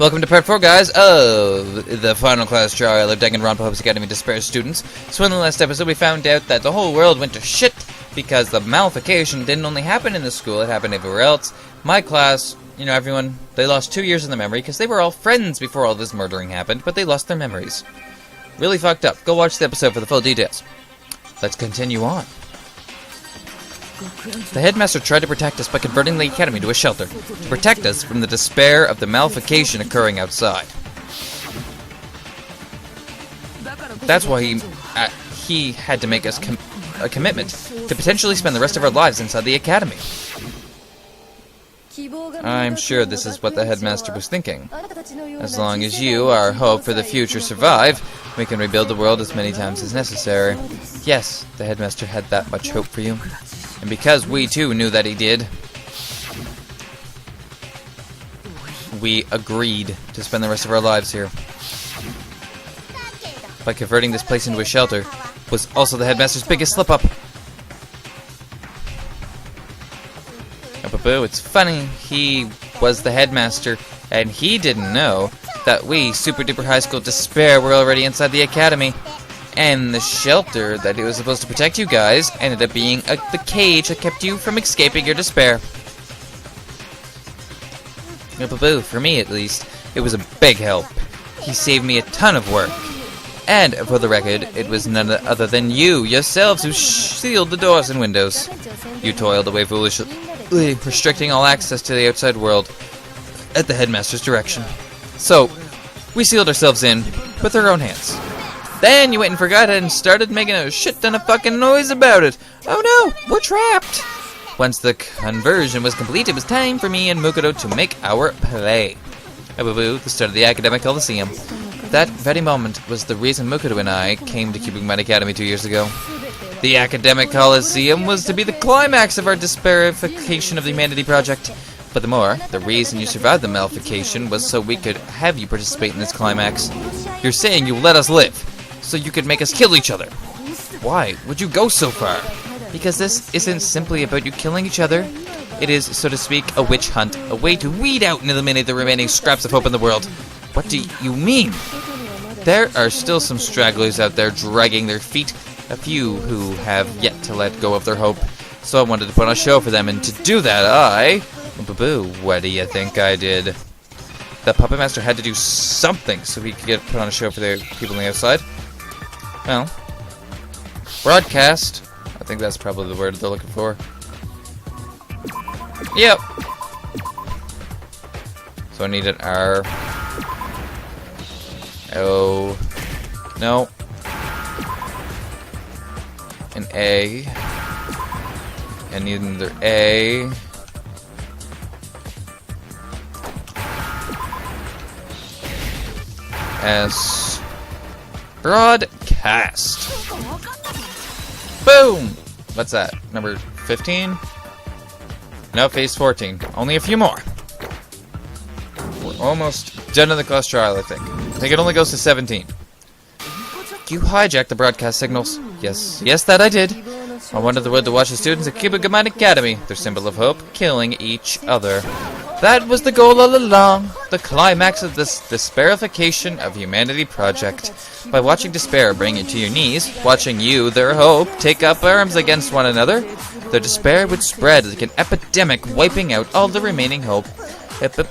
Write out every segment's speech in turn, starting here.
Welcome to part 4, guys, of the final class trial of Danganronpa Hope's Academy Despair students. So in the last episode, we found out that the whole world went to shit because the malification didn't only happen in the school, it happened everywhere else. My class, you know, everyone, they lost 2 years in the memory because they were all friends before all this murdering happened, but they lost their memories. Really fucked up. Go watch the episode for the full details. Let's continue on. The headmaster tried to protect us by converting the academy to a shelter, to protect us from the despair of the malification occurring outside. That's why he had to make us a commitment to potentially spend the rest of our lives inside the academy. I'm sure this is what the headmaster was thinking. As long as you, our hope for the future, survive, we can rebuild the world as many times as necessary. Yes, the headmaster had that much hope for you. And because we too knew that he did, we agreed to spend the rest of our lives here. By converting this place into a shelter was also the headmaster's biggest slip-up. Boo, it's funny, he was the headmaster, and he didn't know that we, Super Duper High School Despair, were already inside the academy. And the shelter that it was supposed to protect you guys ended up being the cage that kept you from escaping your despair. Boo, for me at least, it was a big help. He saved me a ton of work. And, for the record, it was none other than you, yourselves, who sealed the doors and windows. You toiled away foolishly, restricting all access to the outside world at the headmaster's direction. So, we sealed ourselves in with our own hands. Then you went and forgot it and started making a shit ton of fucking noise about it. Oh no, we're trapped! Once the conversion was complete, it was time for me and Mukuro to make our play. The start of the academic coliseum. That very moment was the reason Mukuro and I came to Cuban Academy 2 years ago. The academic coliseum was to be the climax of our desperification of the Humanity Project. But the reason you survived the malification was so we could have you participate in this climax. You're saying you let us live, so you could make us kill each other. Why would you go so far? Because this isn't simply about you killing each other. It is, so to speak, a witch hunt, a way to weed out and eliminate the remaining scraps of hope in the world. What do you mean? There are still some stragglers out there dragging their feet, a few who have yet to let go of their hope. So I wanted to put on a show for them, and to do that Boo, what do you think I did? The puppet master had to do something so he could put on a show for the people on the outside. Well, broadcast. I think that's probably the word they're looking for. Yep. So I need an R. O. No. An A. And either A. S. Broadcast. Boom! What's that? Number 15? No, phase 14. Only a few more. We're almost done in the class trial, I think. I think it only goes to 17. You hijacked the broadcast signals. Yes, that I did. I wanted the world to watch the students at Cuban Academy, their symbol of hope, killing each other. That was the goal all along, the climax of this desperification of Humanity Project. By watching despair bring you to your knees, watching you, their hope, take up arms against one another, their despair would spread like an epidemic, wiping out all the remaining hope.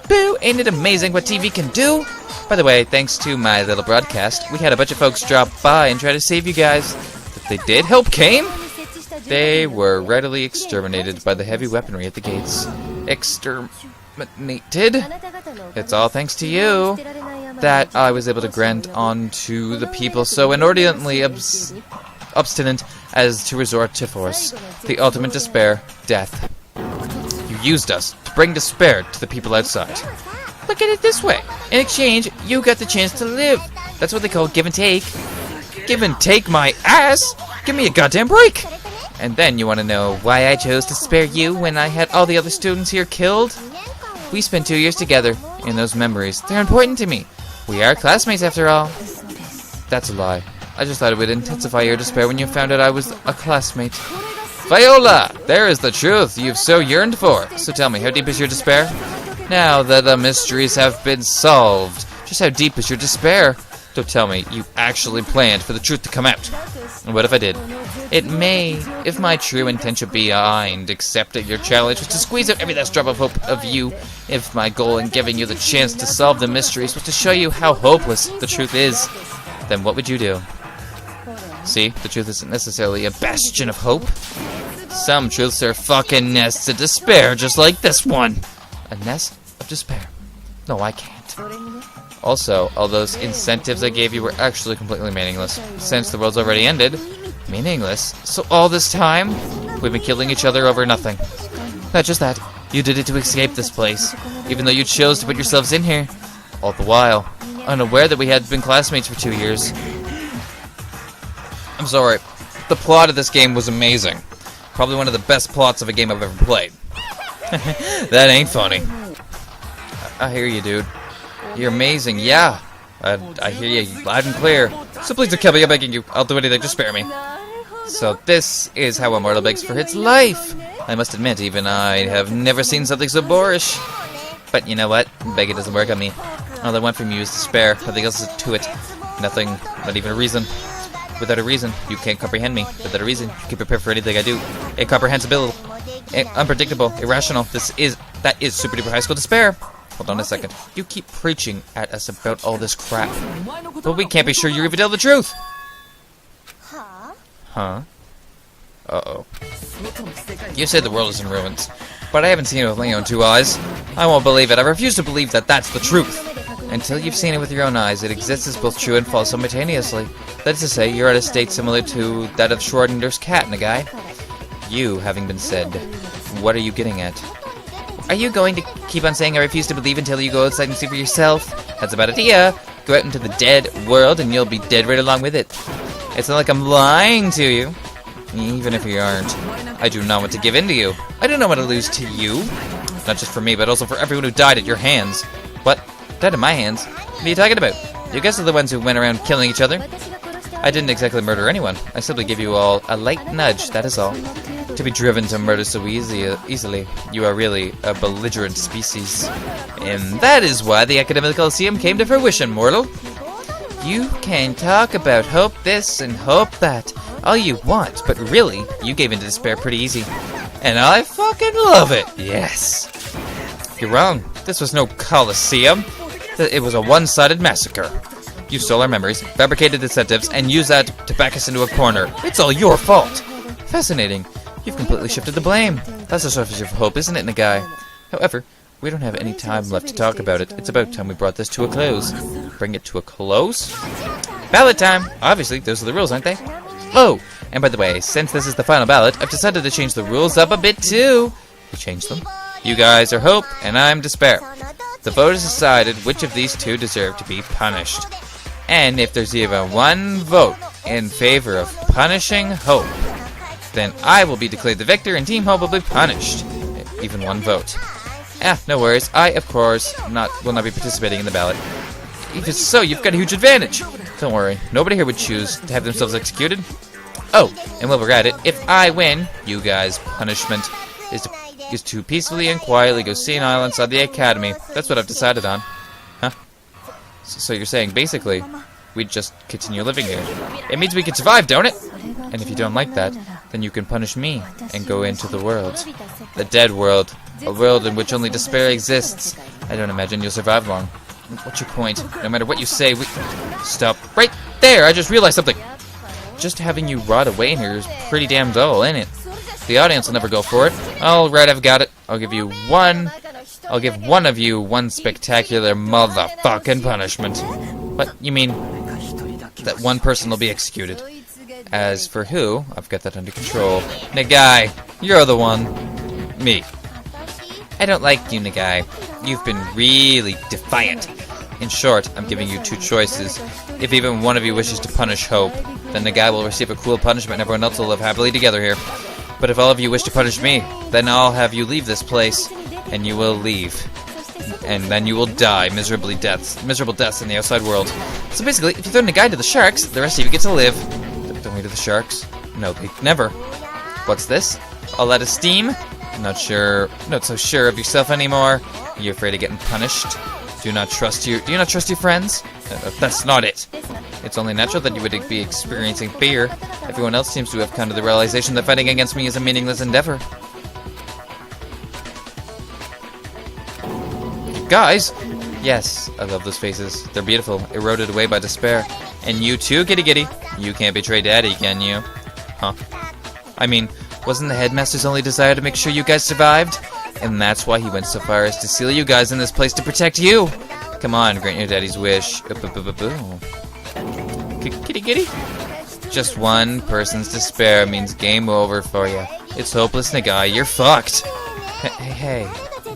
Boo, ain't it amazing what TV can do? By the way, thanks to my little broadcast, we had a bunch of folks drop by and try to save you guys. If they did, help came. They were readily exterminated by the heavy weaponry at the gates. Exterminated? It's all thanks to you that I was able to grant on to the people so inordinately obstinate as to resort to force. The ultimate despair, death. You used us to bring despair to the people outside. Look at it this way. In exchange, you got the chance to live. That's what they call give and take. Give and take my ass? Give me a goddamn break. And then you want to know why I chose to spare you when I had all the other students here killed? We spent 2 years together, and those memories, they're important to me. We are classmates after all. That's a lie. I just thought it would intensify your despair when you found out I was a classmate. Viola! There is the truth you've so yearned for. So tell me, how deep is your despair? Now that the mysteries have been solved, just how deep is your despair? Don't tell me you actually planned for the truth to come out. And what if I did? It may, if my true intention behind accepting your challenge was to squeeze out every last drop of hope of you, if my goal in giving you the chance to solve the mysteries was to show you how hopeless the truth is, then what would you do? See, the truth isn't necessarily a bastion of hope. Some truths are fucking nests of despair, just like this one. A nest of despair. No, I can't. Also, all those incentives I gave you were actually completely meaningless. Since the world's already ended, meaningless? So all this time, we've been killing each other over nothing. Not just that, you did it to escape this place, even though you chose to put yourselves in here. All the while, unaware that we had been classmates for 2 years. I'm sorry, the plot of this game was amazing. Probably one of the best plots of a game I've ever played. That ain't funny. I hear you, dude. You're amazing, yeah. I hear you loud and clear. So please don't kill me, I'm begging you. I'll do anything, just spare me. So this is how a mortal begs for its life. I must admit, even I have never seen something so boorish. But you know what? Begging doesn't work on me. All I want from you is despair. Nothing else is to it. Nothing, not even a reason. Without a reason, you can't comprehend me. Without a reason, you can prepare for anything I do. Incomprehensible, unpredictable, irrational. That is super duper high school despair. Hold on a second. You keep preaching at us about all this crap, but we can't be sure you even tell the truth. Huh? Uh-oh. You say the world is in ruins, but I haven't seen it with my own 2 eyes. I won't believe it. I refuse to believe that that's the truth. Until you've seen it with your own eyes, it exists as both true and false simultaneously. That is to say, you're at a state similar to that of Schrodinger's cat, Nagai. You, having been said, what are you getting at? Are you going to keep on saying I refuse to believe until you go outside and see for yourself? That's a bad idea. Go out into the dead world and you'll be dead right along with it. It's not like I'm lying to you. Even if you aren't. I do not want to give in to you. I do not want to lose to you. Not just for me, but also for everyone who died at your hands. What? Died at my hands? What are you talking about? You guys are the ones who went around killing each other. I didn't exactly murder anyone. I simply give you all a light nudge, that is all. To be driven to murder so easily, you are really a belligerent species. And that is why the Academic Coliseum came to fruition, mortal. You can talk about hope this and hope that all you want, but really, you gave into despair pretty easy. And I fucking love it, yes. You're wrong. This was no Coliseum. It was a one-sided massacre. You stole our memories, fabricated incentives, and used that to back us into a corner. It's all your fault. Fascinating. You've completely shifted the blame. That's the surface of hope, isn't it, Nagai? However, we don't have any time left to talk about it. It's about time we brought this to a close. Bring it to a close? Ballot time! Obviously, those are the rules, aren't they? Oh, and by the way, since this is the final ballot, I've decided to change the rules up a bit too. You changed them. You guys are hope, and I'm despair. The voters decided which of these two deserve to be punished. And if there's even one vote in favor of punishing hope, then I will be declared the victor and Team Hope will be punished. Even one vote. No worries. I, of course, will not be participating in the ballot. Even so, you've got a huge advantage. Don't worry. Nobody here would choose to have themselves executed. Oh, and while we're at it, if I win, you guys' punishment is to peacefully and quietly go senile inside the academy. That's what I've decided on. Huh? So you're saying, basically, we just continue living here. It means we can survive, don't it? And if you don't like that, then you can punish me and go into the world. The dead world. A world in which only despair exists. I don't imagine you'll survive long. What's your point? No matter what you say, we... Stop. Right there! I just realized something! Just having you rot away in here is pretty damn dull, ain't it? The audience will never go for it. Alright, I've got it. I'll give one of you one spectacular motherfucking punishment. What? You mean that one person will be executed? As for who, I've got that under control. Nagai, you're the one. Me. I don't like you, Nagai. You've been really defiant. In short, I'm giving you two choices. If even one of you wishes to punish Hope, then Nagai will receive a cruel punishment and everyone else will live happily together here. But if all of you wish to punish me, then I'll have you leave this place, and you will leave. And then you will die miserable deaths in the outside world. So basically, if you throw Nagai to the sharks, the rest of you get to live. Don't we to the sharks? No, they never. What's this? A lot of steam? Not so sure of yourself anymore? Are you afraid of getting punished? Do you not trust your friends? That's not it. It's only natural that you would be experiencing fear. Everyone else seems to have come to the realization that fighting against me is a meaningless endeavor. Guys! Yes, I love those faces. They're beautiful, eroded away by despair. And you too, Kitty Kitty. You can't betray Daddy, can you? Huh? I mean, wasn't the headmaster's only desire to make sure you guys survived? And that's why he went so far as to seal you guys in this place to protect you! Come on, grant your daddy's wish. Kitty Kitty? Just one person's despair means game over for you. It's hopeless, Nagai. You're fucked! Hey,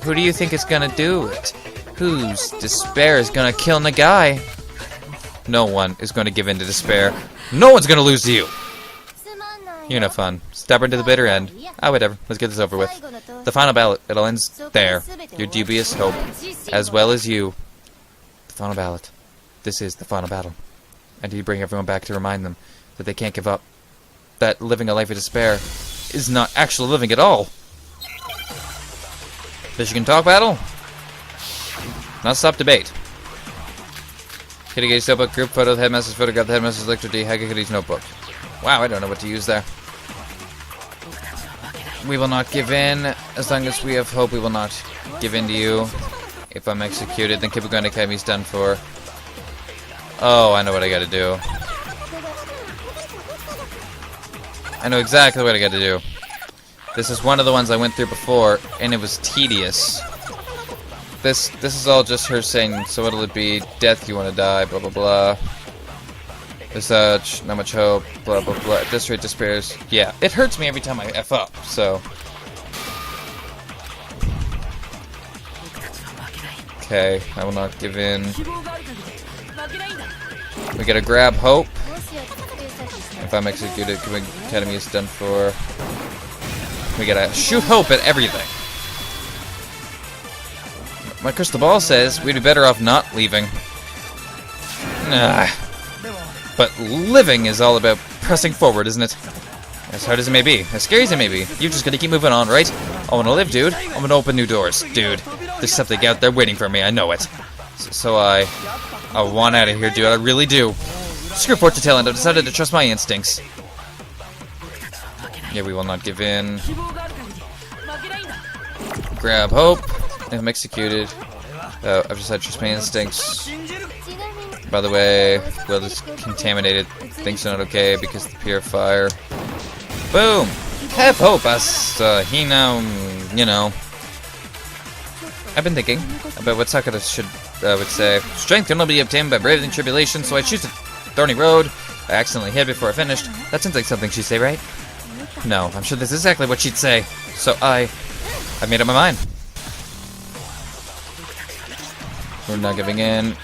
who do you think is gonna do it? Whose despair is gonna kill Nagai? No one is gonna give in to despair. No one's gonna lose to you! You're no fun. Stubborn to the bitter end. Ah, whatever. Let's get this over with. The final ballot. It all ends there. Your dubious hope. As well as you. The final ballot. This is the final battle. And you bring everyone back to remind them that they can't give up. That living a life of despair is not actual living at all. Michigan talk battle? Not stop debate. Kitty Kitty's notebook, group photo, the headmaster's photograph, the headmaster's lecture D, Kitty's notebook. Wow, I don't know what to use there. We will not give in. As long as we have hope, we will not give in to you. If I'm executed, then Kibugan Academy's done for. Oh, I know what I gotta do. I know exactly what I gotta do. This is one of the ones I went through before, and it was tedious. This is all just her saying, so what'll it be? Death, you wanna die, blah blah blah. There's such, not much hope, blah blah blah. At this rate, despairs. Yeah, it hurts me every time I F up, so. Okay, I will not give in. We gotta grab hope. If I'm executed, Academy is done for. We gotta shoot hope at everything. My crystal ball says we'd be better off not leaving. Nah. But living is all about pressing forward, isn't it? As hard as it may be, as scary as it may be, you just gotta keep moving on, right? I wanna live, dude. I wanna open new doors, dude. There's something out there waiting for me, I know it. So I want out of here, dude, I really do. Screw fortune telling, I've decided to trust my instincts. Yeah, we will not give in. Grab hope. If I'm executed. I've decided to trust my instincts. By the way, well, this contaminated. Things are not okay because of the purifier. Boom! Have hope, as he now, you know. I've been thinking about what Sakura would say. Strength can only be obtained by braving tribulation, so I choose a thorny road. I accidentally hit before I finished. That sounds like something she'd say, right? No, I'm sure this is exactly what she'd say. So I've made up my mind. We're not giving in.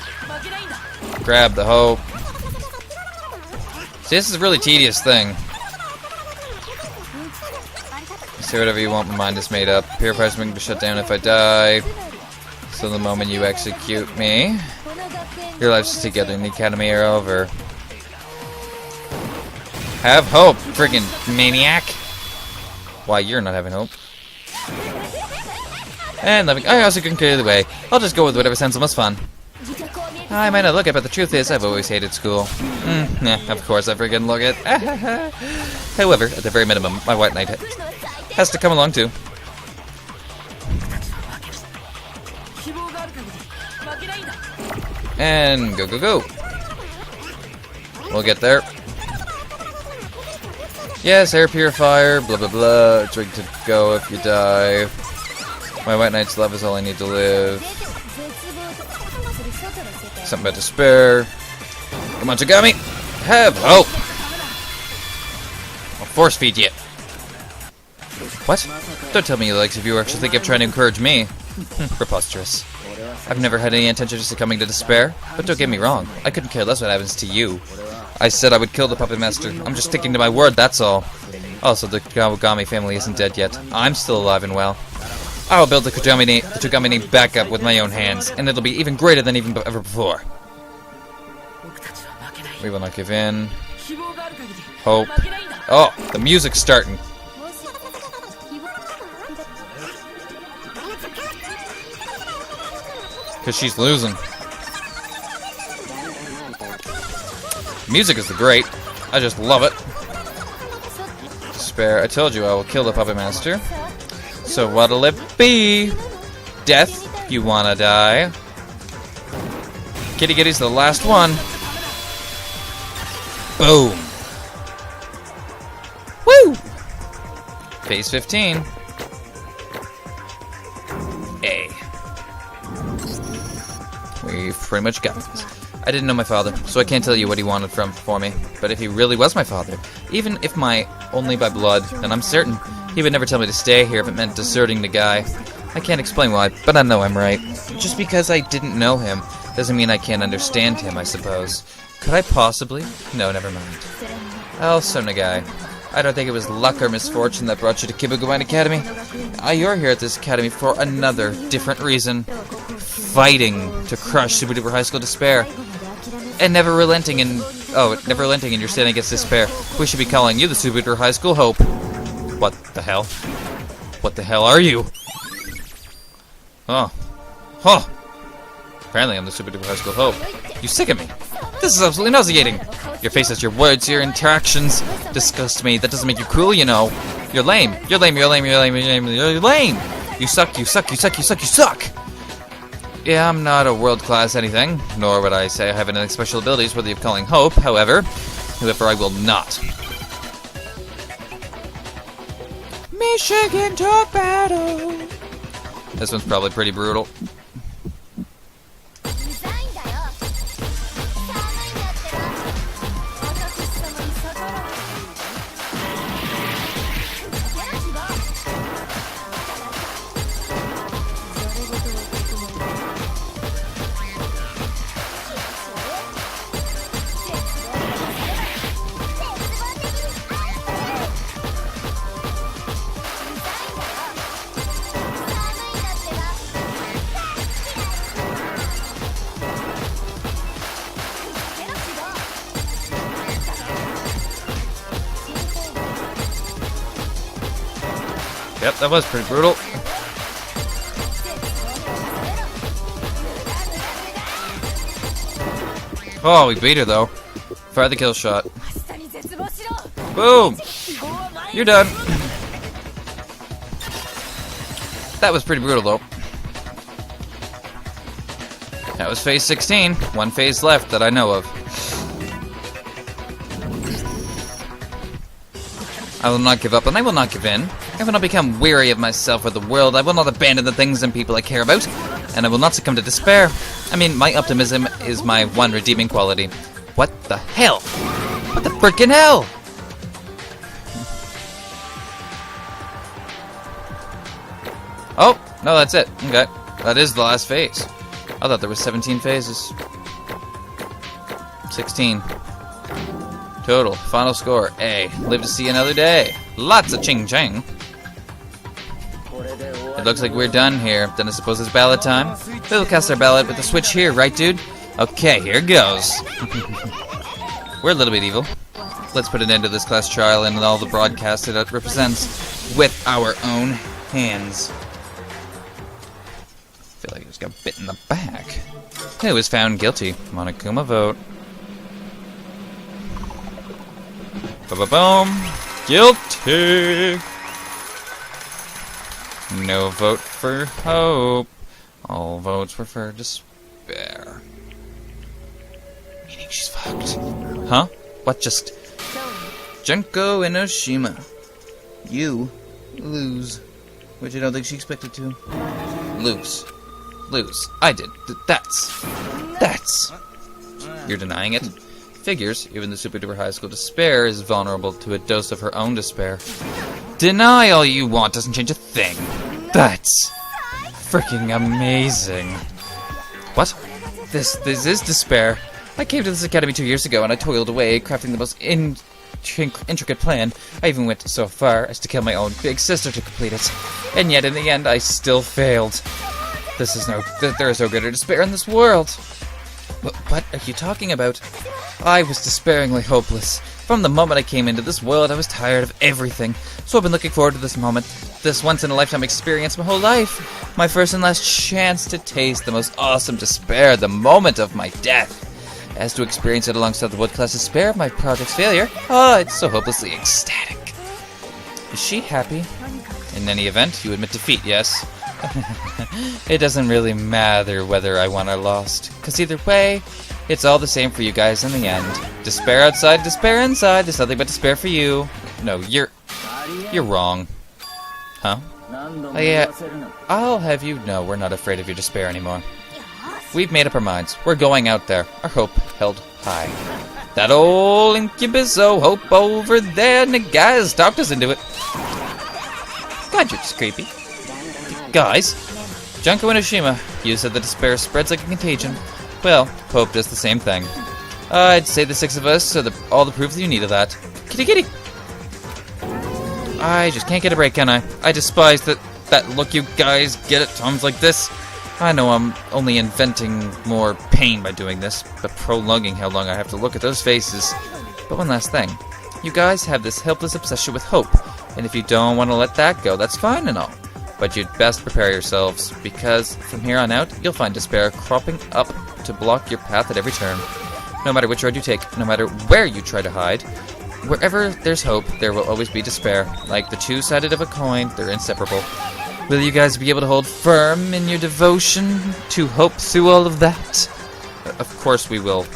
Grab the hope. See, this is a really tedious thing. Say whatever you want, my mind is made up. Purifier's going to be shut down if I die. So the moment you execute me, your lives together in the academy are over. Have hope, friggin' maniac. Why, you're not having hope. And I also couldn't clear the way. I'll just go with whatever sounds the most fun. I might not look it, but the truth is, I've always hated school. Yeah, of course I friggin' look it. However, at the very minimum, my white knight has to come along too. And go, go, go. We'll get there. Yes, air purifier, blah, blah, blah. Drink to go if you die. My white knight's love is all I need to live. Something about despair. Come on, Tagami. Have hope. I'll force feed you. What? Don't tell me you like if you actually think of trying to encourage me. Preposterous. I've never had any intention of succumbing to despair, but don't get me wrong. I couldn't care less what happens to you. I said I would kill the puppet master. I'm just sticking to my word, that's all. Also, the Kawagami family isn't dead yet. I'm still alive and well. I'll build the Togami name back up with my own hands, and it'll be even greater than ever before. We will not give in. Hope. Oh, the music's starting. Because she's losing. Music is great. I just love it. Despair, I told you I will kill the Puppet Master. So what'll it be? Death? You wanna die? Kitty Kitty's the last one. Boom. Woo! Phase 15. A. We've pretty much got this. I didn't know my father, so I can't tell you what he wanted for me. But if he really was my father, even if only by blood, then I'm certain he would never tell me to stay here if it meant deserting the guy. I can't explain why, but I know I'm right. Just because I didn't know him doesn't mean I can't understand him, I suppose. Could I possibly? No, never mind. Oh, so Nagai. I don't think it was luck or misfortune that brought you to Kibugawan Academy. You're here at this academy for another, different reason. Fighting to crush Super Duper High School Despair. And never relenting in your standing against despair. We should be calling you the Super Duper High School Hope. What the hell? What the hell are you? Oh. Huh. Apparently I'm the Super Duper High School Hope. You sicken me. This is absolutely nauseating. Your faces, your words, your interactions disgust me. That doesn't make you cool, you know. You're lame. You're lame, you're lame, you're lame, you're lame, you're lame. You suck, you suck, you suck, you suck, you suck. Yeah, I'm not a world-class anything, nor would I say I have any special abilities worthy of calling hope. However, I will not. Michigan to battle. This one's probably pretty brutal. Yep, that was pretty brutal. Oh, we beat her though. Fire the kill shot. Boom! You're done. That was pretty brutal though. That was phase 16. One phase left that I know of. I will not give up, and I will not give in. I will not become weary of myself or the world. I will not abandon the things and people I care about. And I will not succumb to despair. I mean, my optimism is my one redeeming quality. What the hell? What the frickin' hell? Oh, no, that's it. Okay. That is the last phase. I thought there was 17 phases. 16. Total. Final score, A. Live to see another day. Lots of ching-ching. It looks like we're done here. Then I suppose it's ballot time. We'll cast our ballot with the switch here, right, dude? Okay, here goes. We're a little bit evil. Let's put an end to this class trial and all the broadcasts it represents with our own hands. I feel like I just got bit in the back. Who was found guilty? Monokuma vote. Ba-ba-boom. Guilty. No vote for hope. All votes were for despair. Meaning she's fucked. Huh? What just... Junko Enoshima. You lose. Which I don't think she expected to. Lose. Lose. I did. That's... You're denying it? Figures, even the Super Duper High School Despair is vulnerable to a dose of her own despair. Deny all you want doesn't change a thing. That's freaking amazing. What? This is despair. I came to this academy 2 years ago and I toiled away, crafting the most intricate plan. I even went so far as to kill my own big sister to complete it. And yet, in the end, I still failed. There is no greater despair in this world. What are you talking about? I was despairingly hopeless, From the moment I came into this world, I was tired of everything, so I've been looking forward to this moment, this once-in-a-lifetime experience my whole life, my first and last chance to taste the most awesome despair, the moment of my death. As to experience it alongside the wood-class despair of my project's failure, it's so hopelessly ecstatic. Is she happy? In any event, you admit defeat, yes? It doesn't really matter whether I won or lost, because either way, it's all the same for you guys in the end. Despair outside, despair inside, there's nothing but despair for you. No, you're wrong. Huh? Oh, yeah, I'll have you know we're not afraid of your despair anymore. We've made up our minds. We're going out there. Our hope held high. That old incubus, hope over there, and the guys talked us into it. God, you're just creepy. Guys, Junko and Oshima, you said the despair spreads like a contagion. Well, hope does the same thing. I'd say the six of us are all the proof that you need of that. Kitty kitty! I just can't get a break, can I? I despise that look you guys get at times like this. I know I'm only inventing more pain by doing this, but prolonging how long I have to look at those faces. But one last thing. You guys have this helpless obsession with hope, and if you don't want to let that go, that's fine and all. But you'd best prepare yourselves, because from here on out, you'll find despair cropping up to block your path at every turn. No matter which road you take, no matter where you try to hide, wherever there's hope, there will always be despair. Like the two-sided of a coin, they're inseparable. Will you guys be able to hold firm in your devotion to hope through all of that? Of course we will.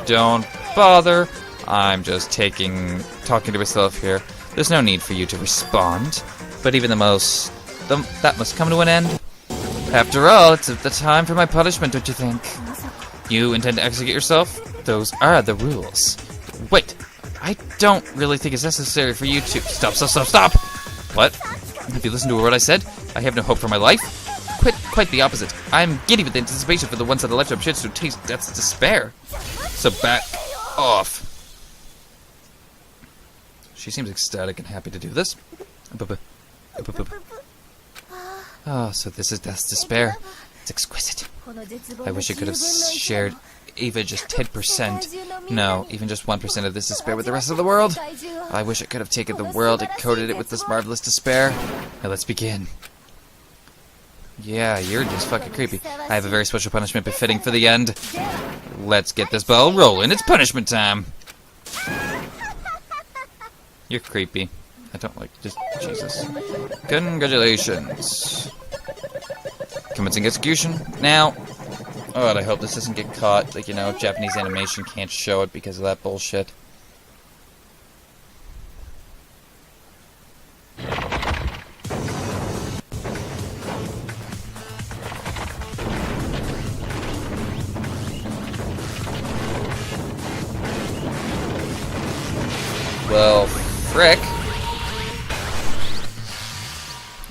Don't bother. I'm just talking to myself here. There's no need for you to respond. But even that must come to an end. After all, it's the time for my punishment, don't you think? You intend to execute yourself? Those are the rules. Wait, I don't really think it's necessary for you to... Stop! What? Have you listened to what I said? I have no hope for my life? Quite the opposite. I'm giddy with anticipation for the once-in-a-lifetime chance to taste death's despair. So back off. She seems ecstatic and happy to do this. Oh, so this is death's despair. It's exquisite. I wish I could have shared even just 10%. No, even just 1% of this despair with the rest of the world. I wish I could have taken the world and coated it with this marvelous despair. Now let's begin. Yeah, you're just fucking creepy. I have a very special punishment befitting for the end. Let's get this ball rolling. It's punishment time. You're creepy. I don't like just Jesus. Congratulations. Commencing execution. Now, I hope this doesn't get caught. Like, Japanese animation can't show it because of that bullshit. Well, frick.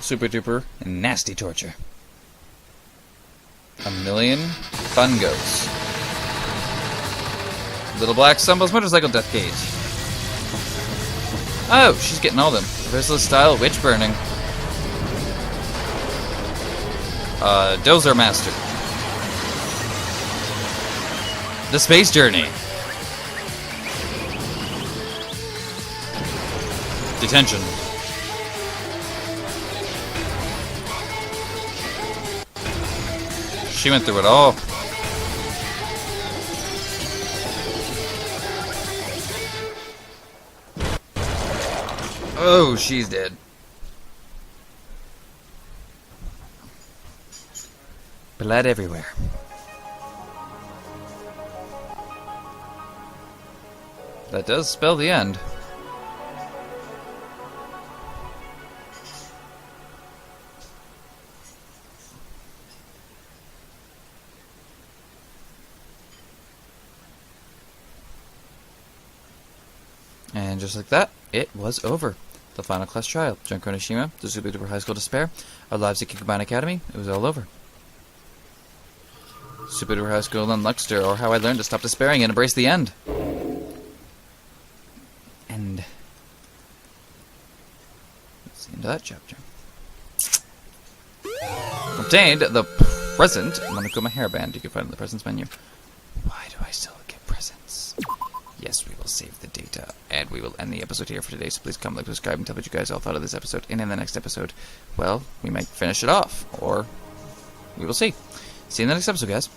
Super duper nasty torture. 1,000,000 fungos. Little Black stumbles motorcycle death gauge. Oh, she's getting all them. Merciless style witch burning. Dozer Master. The Space Journey. Detention. She went through it all. Oh, she's dead. Blood everywhere. That does spell the end. And just like that, it was over. The final class trial. Junko and Oshima, the Super Duper High School Despair, our lives at Kikabane Academy, it was all over. Super Duper High School and Luxter, or how I learned to stop despairing and embrace the end. And that's the end of that chapter. Obtained the present Monokuma hairband. You can find it in the presents menu. Why do I still get presents? Yes, we will save the data. we will end the episode here for today. So please comment, like, subscribe, and tell what you guys all thought of this episode. And in the next episode, well, we might finish it off, or we will see. See you in the next episode, guys.